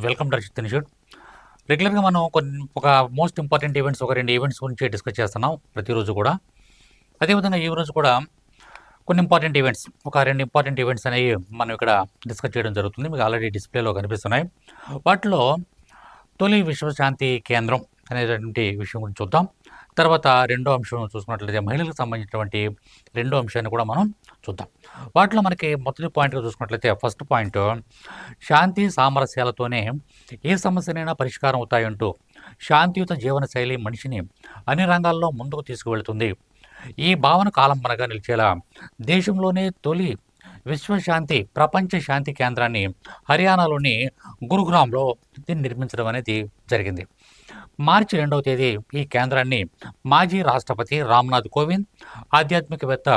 Welcome to రషిత్ institute. రెగ్యులర్గా మనం ఒక మోస్ట్ ఇంపార్టెంట్ ఈవెంట్స్, ఒక 2 ఈవెంట్స్ గురించి డిస్కస్ చేస్తున్నాం ప్రతిరోజు కూడా. అదేవిధంగా ఈ రోజు కూడా కొన్ని ఇంపార్టెంట్ ఈవెంట్స్, ఒక 2 ఇంపార్టెంట్ ఈవెంట్స్ అనేవి మనం ఇక్కడ డిస్కస్ చేయడం జరుగుతుంది. మీకు ఆల్రెడీ డిస్ప్లేలో కనిపిస్తున్నాయి. వాటిలో తొలి విశ్వశాంతి కేంద్రం అనేటువంటి విషయం గురించి చూద్దాం. తర్వాత రెండో అంశం చూసుకున్నట్లయితే మహిళలకు సంబంధించినటువంటి రెండో అంశాన్ని కూడా మనం చూద్దాం. వాటిలో మనకి మొదటి పాయింట్గా చూసుకున్నట్లయితే ఫస్ట్ పాయింట్, శాంతి సామరస్యాలతోనే ఏ సమస్యనైనా పరిష్కారం అవుతాయంటూ శాంతియుత జీవనశైలి మనిషిని అన్ని రంగాల్లో ముందుకు తీసుకువెళుతుంది. ఈ భావనకు ఆలంబనగా నిలిచేలా దేశంలోనే తొలి విశ్వశాంతి ప్రపంచ శాంతి కేంద్రాన్ని హర్యానాలోని గురుగ్రామ్లో దీన్ని నిర్మించడం అనేది జరిగింది. మార్చి 2వ తేదీ ఈ కేంద్రాన్ని మాజీ రాష్ట్రపతి రామ్నాథ్ కోవింద్, ఆధ్యాత్మికవేత్త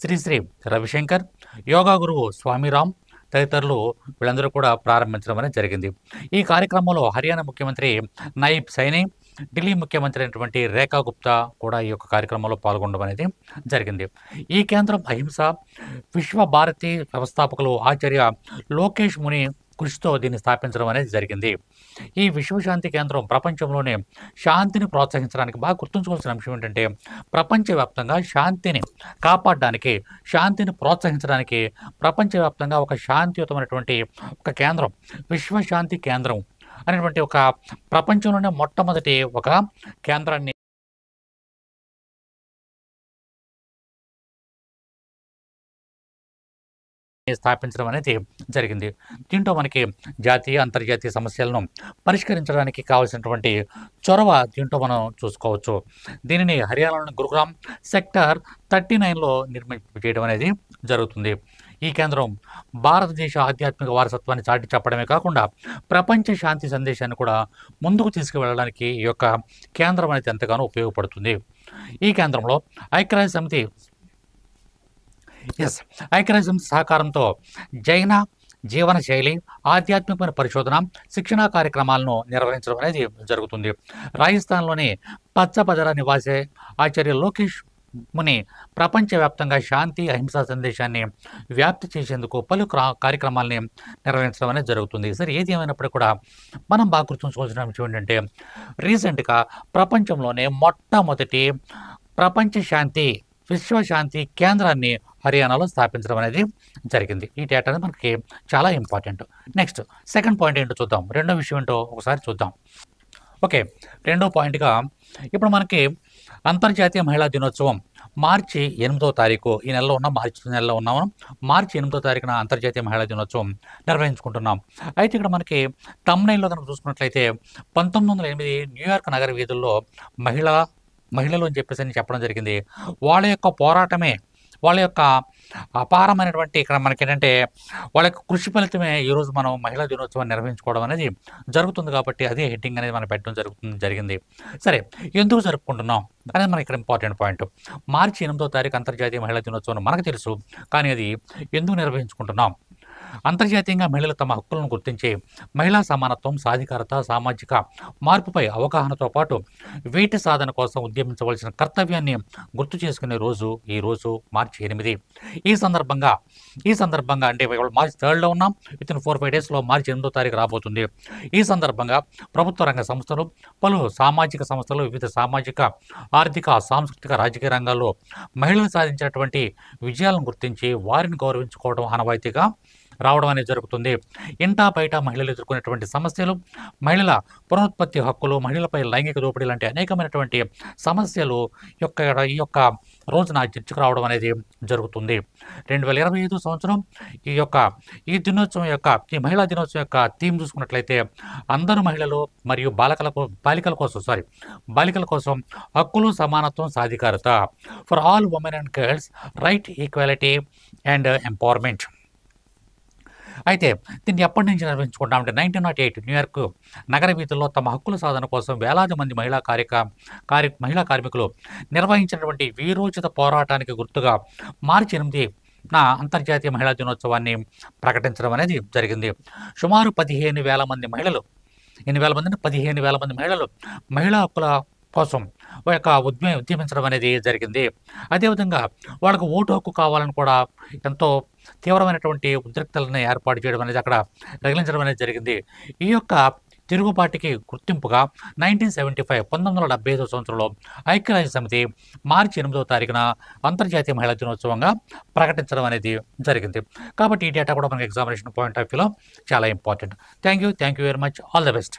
శ్రీ రవిశంకర్, యోగా గురువు స్వామిరామ్ తదితరులు వీళ్ళందరూ కూడా ప్రారంభించడం అనేది జరిగింది. ఈ కార్యక్రమంలో హర్యానా ముఖ్యమంత్రి నయీబ్ సైని, ఢిల్లీ ముఖ్యమంత్రి అయినటువంటి రేఖా గుప్తా కూడా ఈ యొక్క కార్యక్రమంలో పాల్గొనడం అనేది జరిగింది. ఈ కేంద్రం అహింస విశ్వ భారతి వ్యవస్థాపకులు ఆచార్య లోకేష్ ముని కృషితో దీన్ని స్థాపించడం అనేది జరిగింది. ఈ విశ్వశాంతి కేంద్రం ప్రపంచంలోనే శాంతిని ప్రోత్సహించడానికి, బాగా గుర్తుంచుకోవాల్సిన అంశం ఏంటంటే, ప్రపంచవ్యాప్తంగా శాంతిని కాపాడడానికి, శాంతిని ప్రోత్సహించడానికి ప్రపంచవ్యాప్తంగా ఒక శాంతియుతమైనటువంటి ఒక కేంద్రం, విశ్వశాంతి కేంద్రం అనేటువంటి ఒక ప్రపంచంలోనే మొట్టమొదటి ఒక కేంద్రాన్ని స్థాపించడం అనేది జరిగింది. దీంట్లో మనకి జాతీయ అంతర్జాతీయ సమస్యలను పరిష్కరించడానికి కావాల్సినటువంటి చొరవ దీంట్లో మనం చూసుకోవచ్చు. దీనిని హర్యానాలోని గురుగ్రామ్ సెక్టర్ 39లో చేయడం అనేది జరుగుతుంది. ఈ కేంద్రం భారతదేశ ఆధ్యాత్మిక వారసత్వాన్ని చాటి చెప్పడమే కాకుండా ప్రపంచ శాంతి సందేశాన్ని కూడా ముందుకు తీసుకువెళ్ళడానికి ఈ యొక్క కేంద్రం అనేది ఎంతగానో ఉపయోగపడుతుంది. ఈ కేంద్రంలో ఐక్యరాజ్యం సహకారంతో జైన జీవన శైలి, ఆధ్యాత్మికమైన పరిశోధన, శిక్షణా కార్యక్రమాలను నిర్వహించడం అనేది జరుగుతుంది. రాజస్థాన్లోని పచ్చపదర నివాసి ఆచార్య లోకేష్ ముని ప్రపంచవ్యాప్తంగా శాంతి అహింసా సందేశాన్ని వ్యాప్తి చేసేందుకు పలు కార్యక్రమాలని నిర్వహించడం అనేది జరుగుతుంది. సరే, ఏది ఏమైనప్పటికీ కూడా మనం బాగా గుర్తుంచుకోవాల్సిన విషయం ఏంటంటే, రీసెంట్గా ప్రపంచంలోనే మొట్టమొదటి ప్రపంచ శాంతి విశ్వశాంతి కేంద్రాన్ని హర్యానాలో స్థాపించడం అనేది జరిగింది. ఈ డేటా అనేది మనకి చాలా ఇంపార్టెంట్. నెక్స్ట్ సెకండ్ పాయింట్ ఏంటో చూద్దాం. రెండో విషయం ఏంటో ఒకసారి చూద్దాం. ఓకే, రెండో పాయింట్గా ఇప్పుడు మనకి అంతర్జాతీయ మహిళా దినోత్సవం మార్చి 8వ తారీఖు, ఈ నెలలో ఉన్న మార్చి నెలలో ఉన్నాము. మార్చి 8వ తారీఖున అంతర్జాతీయ మహిళా దినోత్సవం నిర్వహించుకుంటున్నాం. అయితే ఇక్కడ మనకి తమ్నైల్లో కనుక చూసుకున్నట్లయితే 1908 న్యూయార్క్ నగర వీధుల్లో మహిళలు అని చెప్పేసి చెప్పడం జరిగింది. వాళ్ళ యొక్క పోరాటమే, వాళ్ళ యొక్క అపారమైనటువంటి, ఇక్కడ మనకి ఏంటంటే వాళ్ళ యొక్క కృషి ఫలితమే ఈరోజు మనం మహిళా దినోత్సవాన్ని నిర్వహించుకోవడం అనేది జరుగుతుంది. కాబట్టి అదే హెడ్డింగ్ అనేది మనం పెట్టడం జరిగింది. సరే, ఎందుకు జరుపుకుంటున్నాం అనేది మనకి ఇక్కడ ఇంపార్టెంట్ పాయింట్. మార్చి 8వ తారీఖు అంతర్జాతీయ మహిళా దినోత్సవం మనకు తెలుసు, కానీ అది ఎందుకు నిర్వహించుకుంటున్నాం? అంతర్జాతీయంగా మహిళలు తమ హక్కులను గుర్తించి మహిళా సమానత్వం, సాధికారత, సామాజిక మార్పుపై అవగాహనతో పాటు వీటి సాధన కోసం ఉద్యమించవలసిన కర్తవ్యాన్ని గుర్తు చేసుకునే రోజు ఈ రోజు మార్చి 8. ఈ సందర్భంగా అంటే మార్చి 3లో ఉన్నాం, వితిన్ 4-5 డేస్లో మార్చి 8వ తారీఖు రాబోతుంది. ఈ సందర్భంగా ప్రభుత్వ రంగ సంస్థలు, పలు సామాజిక సంస్థలు, వివిధ సామాజిక, ఆర్థిక, సాంస్కృతిక, రాజకీయ రంగాల్లో మహిళలు సాధించినటువంటి విజయాలను గుర్తించి వారిని గౌరవించుకోవడం ఆనవాయితీగా రావడం అనేది జరుగుతుంది. ఇంటా బయట మహిళలు ఎదుర్కొనేటువంటి సమస్యలు, మహిళల పునరుత్పత్తి హక్కులు, మహిళలపై లైంగిక దోపిడీ లాంటి అనేకమైనటువంటి సమస్యలు ఈ యొక్క రోజున చర్చకు రావడం అనేది జరుగుతుంది. 2025 సంవత్సరం ఈ దినోత్సవం ఈ మహిళా దినోత్సవం యొక్క థీమ్ చూసుకున్నట్లయితే, అందరూ మహిళలు మరియు బాలికల కోసం హక్కులు, సమానత్వం, సాధికారత, for all women and girls, right, equality and empowerment. అయితే దీన్ని ఎప్పటి నుంచి నిర్వహించుకుంటామంటే 1908 న్యూయార్క్ నగర వీధుల్లో తమ హక్కుల సాధన కోసం వేలాది మంది మహిళా కార్మికులు నిర్వహించినటువంటి వీరోచిత పోరాటానికి గుర్తుగా మార్చి 8న అంతర్జాతీయ మహిళా దినోత్సవాన్ని ప్రకటించడం అనేది జరిగింది. సుమారు 15,000 మంది మహిళలు మహిళా హక్కుల కోసం ఉద్యమించడం అనేది జరిగింది. అదేవిధంగా వాళ్ళకు ఓటు హక్కు కావాలని కూడా ఎంతో తీవ్రమైనటువంటి ఉద్రిక్తలను ఏర్పాటు చేయడం అనేది అక్కడ రగిలించడం అనేది జరిగింది. ఈ యొక్క తిరుగుబాటుకి గుర్తింపుగా 1975 సంవత్సరంలో ఐక్యరాజ్య సమితి మార్చి 8వ తారీఖున అంతర్జాతీయ మహిళా దినోత్సవంగా ప్రకటించడం అనేది జరిగింది. కాబట్టి ఈ డేటా కూడా మనకి ఎగ్జామినేషన్ పాయింట్ ఆఫ్ వ్యూలో చాలా important. Thank you very much. All the best.